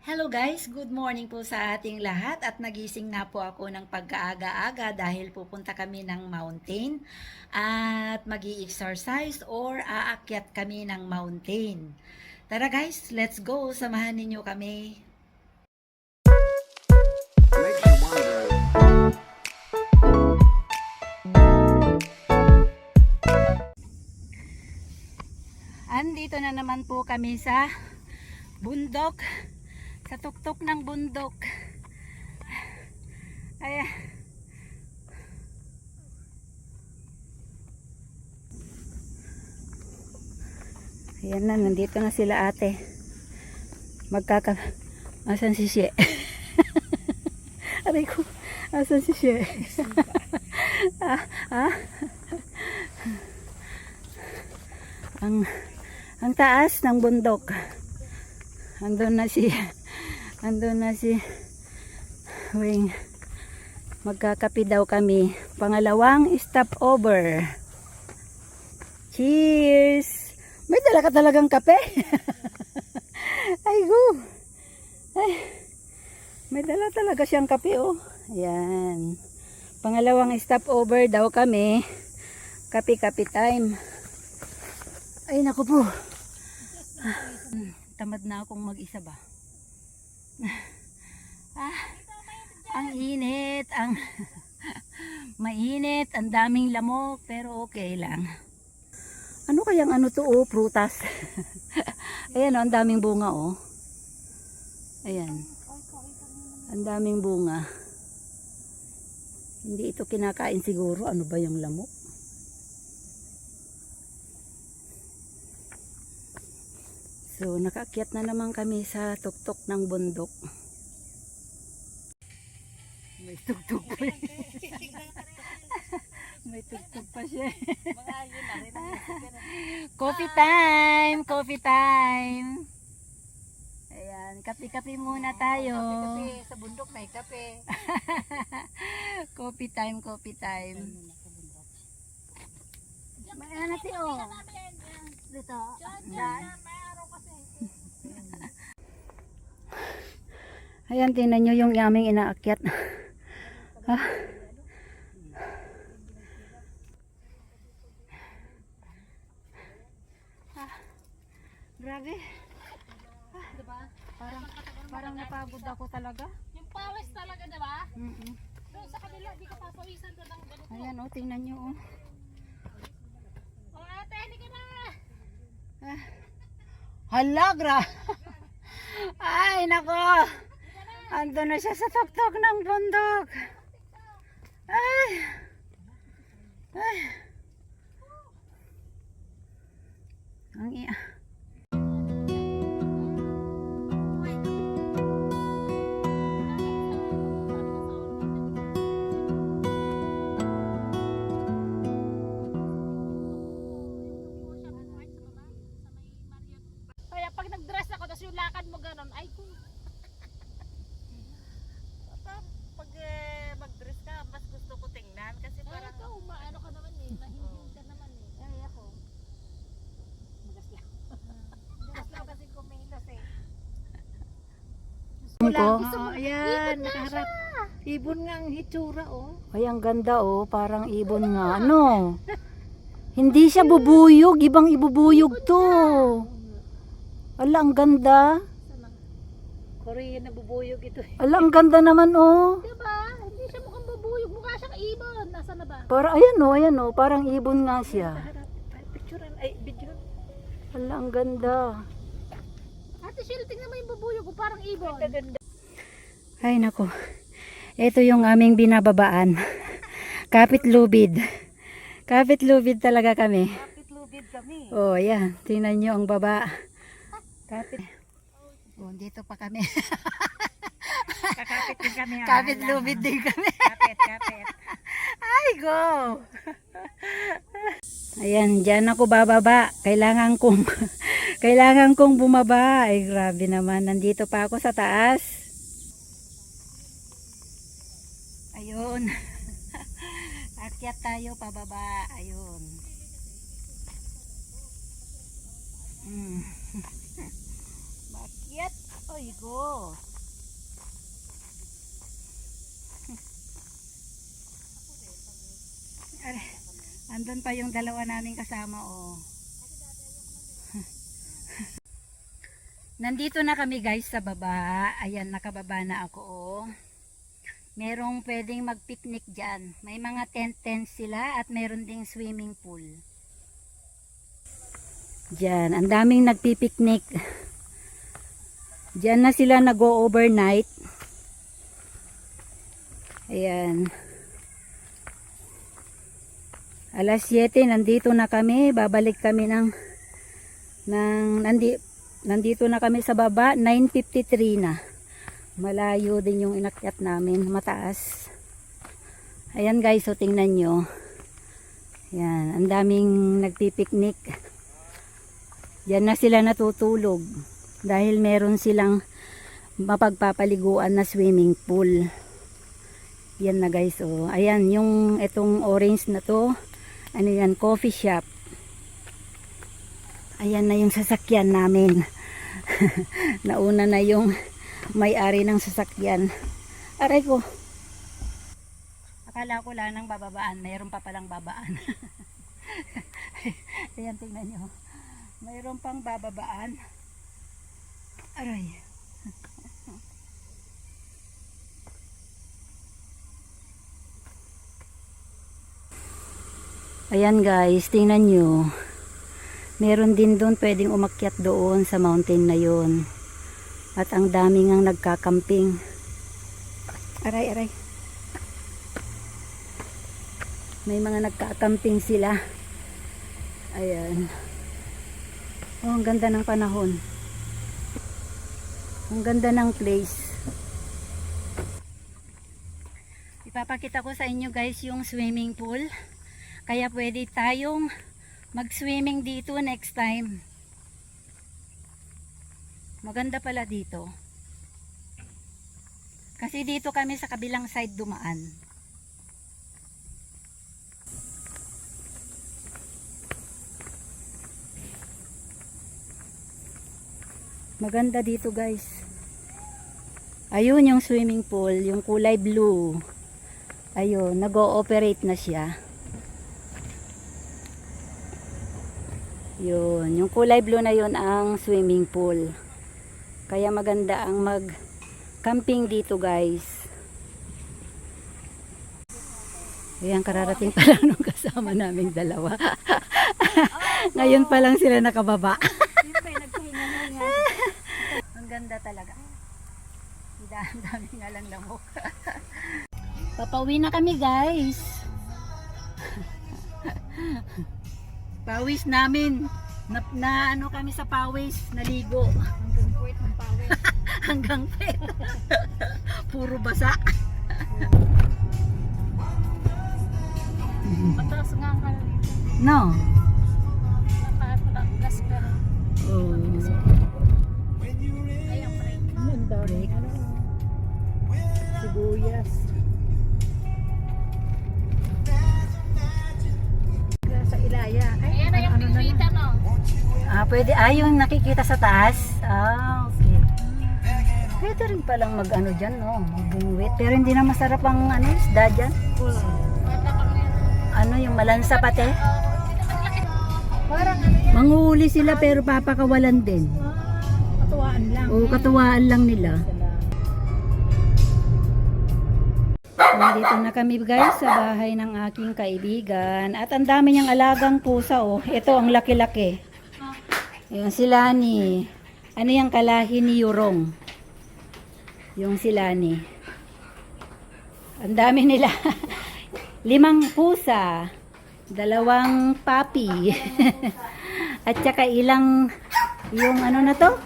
Hello guys, good morning po sa ating lahat at nagising na po ako ng pagkaaga-aga dahil pupunta kami ng mountain at magi-exercise or aakyat kami ng mountain. Tara guys, let's go! Samahan ninyo kami. Andito na naman po kami sa bundok. Sa tuktok ng bundok. Ayan. Ayan na, nandito na sila ate. Asan si She? Aray ko. Asan si She? Ang taas ng bundok. Andun na si Wing. Magkakape daw kami. Pangalawang stopover. Cheers! May dala ka talagang kape? Ay go! Ay, may dala talaga siyang kape oh. Ayan. Pangalawang stopover daw kami. Kape-kape time. Ay naku po. Tamad na akong mag-isa ba? Ang init, mainit, ang daming lamok, pero okay lang. Ano kayang ano to oh, prutas. Ayan oh, ang daming bunga oh. Ayan. Ang daming bunga. Hindi ito kinakain siguro, ano ba yung lamok? So, nakaakyat na naman kami sa tuktok ng bundok. May tugtog pa May tugtog pa siya. Coffee time! Coffee time! Ayan, kape-kape muna tayo. Kape sa bundok may kape. Coffee time, coffee time. May ano natin oh. Dito. Ayan, tingnan nyo yung aming inaakyat. Grabe. Diba? Parang napagod ako talaga. Yung pawis talaga, diba? Doon sa kabila, di ka papawisan doon ng ganito. Ayan, oh, tingnan nyo oh. O ate, hindi ka na! Halagra! Ay, nako! Ando na siya sa tuktok ng bundok. Ay! Ay! Ang iya. Kaya pag nag-dress ako, tapos yung lakad mo ganun, ay ko. Pag mag-dress ka, mas gusto ko tingnan kasi parang ikaw, maano ka naman eh, mahihin ka naman eh. Ay ako. Magas lang. Magas lang kasi kumilos eh. Ayan, nakaharap. Ibon nga ang hitsura oh. Ay, ang ganda oh, parang ibon nga. Ano? Hindi siya bubuyog, ibang ibubuyog to. Ala, ang ganda. Korean na bubuyog ito eh. Ala, ang ganda naman oh. Diba? Hindi siya mukhang bubuyog, mukha siyang ibon. Nasaan na ba? Ayan oh, parang ibon nga siya. Ay, picturean, ay, video. Ala, ang ganda. Ate Shell, tingnan mo yung bubuyog ko, parang ibon. Ay, nako. Ito yung aming binababaan. Kapit lubid. Kapit lubid talaga kami. Kapit-lubid kami. Oh, ayan. Tingnan nyo ang baba. Kapit. Oh, dito pa kami. Kakapit din kami. Kapit lubid din kami. Kapit. Ay, go! Ayan, dyan ako bababa. Kailangan kong bumaba. Ay, grabe naman. Nandito pa ako sa taas. Ayun. Akyat tayo pababa. Ayun. Bakyat Oy, go. Andun pa yung dalawa naming kasama, oh. Nandito na kami guys sa baba. Ayan, nakababa na ako, oh. Merong pwedeng mag-picnic dyan. May mga tent sila at meron ding swimming pool. Dyan, ang daming nagpipiknik. Dyan na sila nag-o-overnight. Ayan. Alas 7, nandito na kami. Babalik kami nandito na kami sa baba. 9:53 na. Malayo din yung inakyat namin. Mataas. Ayan guys, so tingnan nyo. Ayan, ang daming nagpipiknik. Diyan na sila natutulog. Dahil meron silang mapagpapaliguan na swimming pool. Yan na guys, oh. Ayan, yung itong orange na to. Ano yan, coffee shop. Ayan na yung sasakyan namin. Nauna na yung may-ari ng sasakyan. Aray ko. Akala ko lang ng bababaan. Mayroon pa palang babaan. Ayan, tingnan nyo. Mayroon pang bababaan. Aray. Ayan guys, tingnan nyo. Meron din doon pwedeng umakyat doon sa mountain na yon. At ang daming ang nagkakamping. Aray, aray. May mga nagkakamping sila. Ayan. Oh, ang ganda ng panahon. Ang ganda ng place. Ipapakita ko sa inyo guys yung swimming pool. Kaya pwede tayong mag-swimming dito next time. Maganda pala dito. Kasi dito kami sa kabilang side dumaan. Maganda dito guys. Ayun yung swimming pool, yung kulay blue. Ayun, nag-ooperate na siya. Yun, yung kulay blue na yun ang swimming pool. Kaya maganda ang mag-camping dito guys. Ayan, kararating pa lang nung kasama naming dalawa. Ngayon pa lang sila nakababa. Ang ganda talaga. Ang dami nga lang lamok. Papauwi na kami guys. Pawis namin. Na ano kami sa pawis, naligo. Hanggang puwet ng pawis. Hanggang pet. Puro basa. Mataas nga ang kalito. No. Napakatas pero. Oh. Ay, ang break. Break. Sibuyas. Sa Ilaya. Ay, Ayan na yung pingwita, no? pwede. Yung nakikita sa taas. Okay. Pwede rin palang mag-ano dyan, no? Magbungwit. Pero hindi na masarap ang isda dyan. Ano yung malansa pati? Parang ano yan? Manguhuli sila pero papakawalan din. Katuwaan lang. O katuwaan lang nila. Nandito na kami guys sa bahay ng aking kaibigan. At ang dami niyang alagang pusa, oh. Ito ang laki-laki. Yung sila ni, ano yung kalahi ni Yurong. Yung sila ni. Ang dami nila. 5 pusa. 2 papi. At saka ilang, yung ano na to?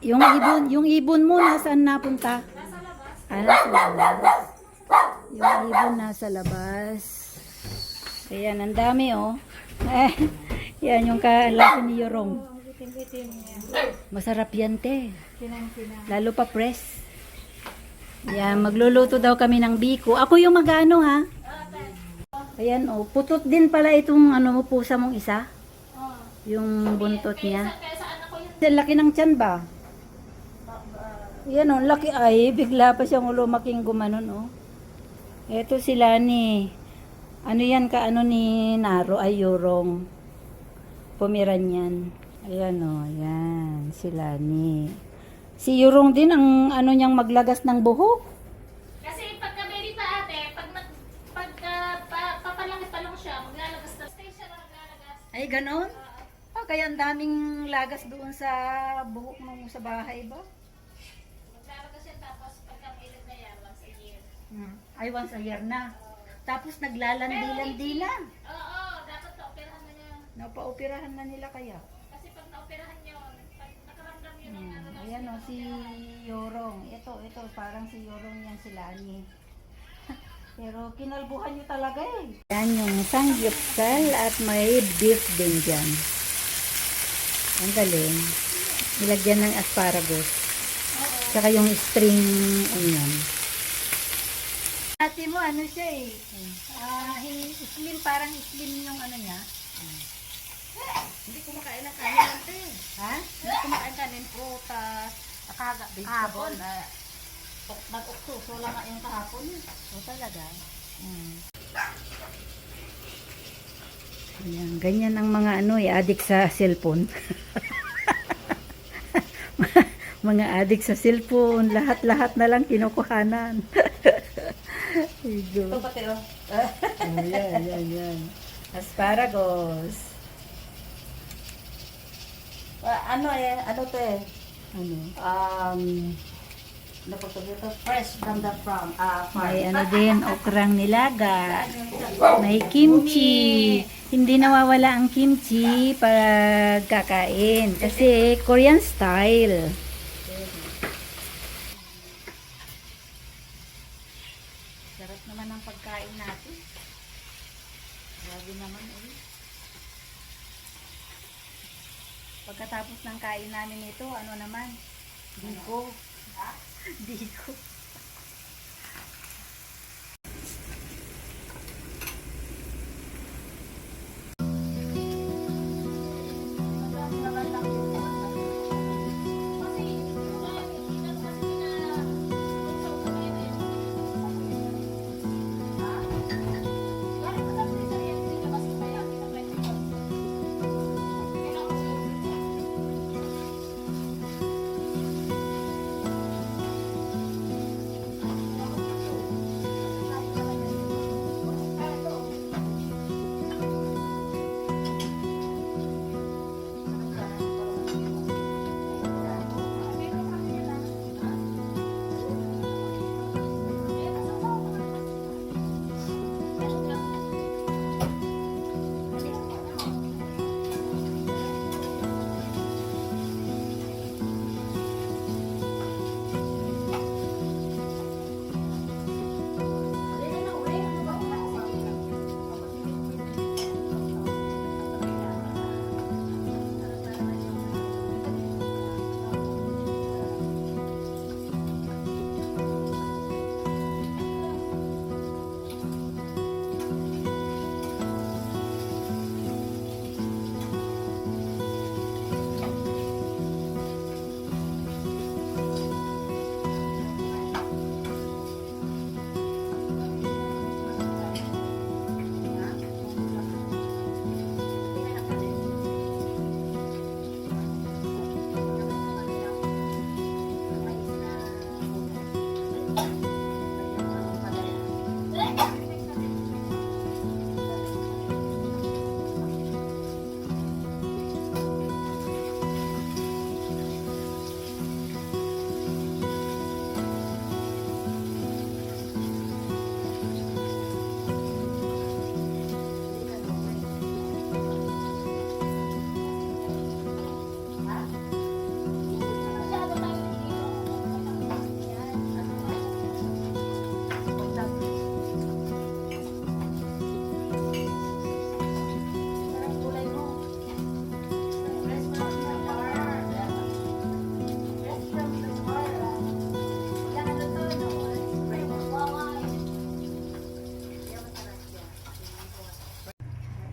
Yung ibon mo nasaan napunta? Nasa labas. Yung ibon nasa labas. Ayan, ang dami oh. Yan yung kalaki ni Yorong. Masarap yan te. Lalo pa press. Yan, magluluto daw kami ng biko. Ako yung magano ha. Ayan oh, putot din pala itong ano mo pusa mong isa. Yung buntot niya. Kaya sa anak ko yun Ang laki ng tiyan ba? Yan o, laki. Ay, bigla pa siyang lumaking gumanon, oh. Eto sila ni, ano yan ka, ano ni Naro, ay Yorong. Pomeranian. Ayan o, yan, sila ni. Si Yorong din, ang ano niyang maglagas ng buhok. Kasi pagka baby pa ate, papalaki pa lang siya, maglalagas na. Stay siya na maglalagas. Ay, ganon? Kaya ang daming lagas doon sa buhok mo sa bahay ba? Maglalagas siya tapos pagka may edad na yan, once a year. Ay, once a year na. Tapos naglalandi-landi na. Oo, dapat na-operahan na niya. Napaoperahan na nila kaya. Kasi pag na-operahan yun, pag nakaramdam yun ng ano, Ayan o, si Yorong. Ito, parang si Yorong yan sila ni. Pero kinalbuhan nyo talaga eh. Yan yung sangyupsal at may beef din dyan. Ang galing. Nilagyan ng asparagus. Saka yung spring onion. Ate mo, ano siya eh. Slim, parang slim yung ano niya. Hindi kumakain ng kanin ate. Ha? Hindi kumakain kanin, prutas, kahapon. Nag-ukso lang nga yung kahapon. O talaga. Ayan, ganyan ang mga ano eh, addict sa cellphone. Mga addict sa cellphone, lahat-lahat na lang kinukuhanan. Ito pati oh. Yan. Asparagus. Ano to eh? Ano? Ano po ito? Fresh from the farm. May ano din, okrang nilaga. May kimchi. Hindi nawawala ang kimchi pag kakain. Kasi Korean style. Sarap naman ang pagkain natin. Grabe naman ulit. Pagkatapos ng kain namin ito, ano naman? Diko. Diko.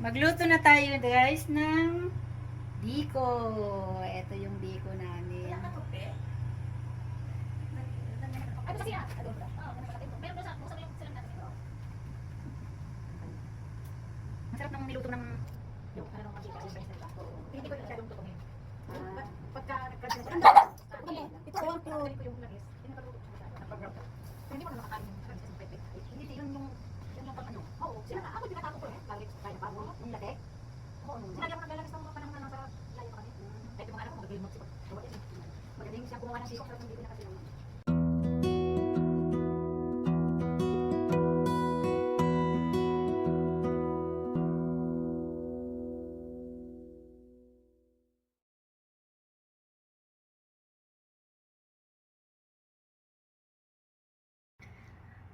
Magluto na tayo guys ng biko. Ito yung biko. kasi ah. Oo, meron doon sa buksan mo yung silang natin ito. Masarap ng niluto ng yung ano nung mantika, yung best nila. Hindi ko masyadong tutumin. Pagka nag-crunch na siya, ito ko yung langis. Pinapagluto ko siya. Napag-brown. Hindi mo na makakain yung crunch ng pepe. Hindi yun yung pag ano. Oo, sila na ako tinatapos ko eh. Lagi kaya pa yung latek. Oo, sinabi ako naglalagis ng mga panahon na nasa layo kami. Kahit yung mga anak ko magaling magsipag. Magaling siya gumawa ng sikok pero hindi ko nakasilawan.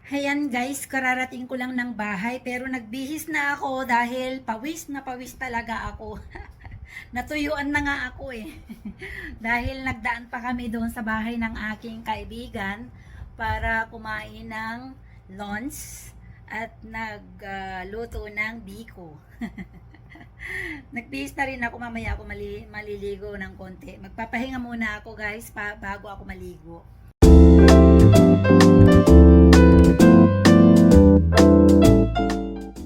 Ayan guys, kararating ko lang ng bahay pero nagbihis na ako dahil pawis na pawis talaga ako. Natuyuan na nga ako eh. Dahil nagdaan pa kami doon sa bahay ng aking kaibigan para kumain ng lunch at nagluto ng biko. Nagbihis na rin ako, mamaya ako maliligo ng konti. Magpapahinga muna ako guys bago ako maligo.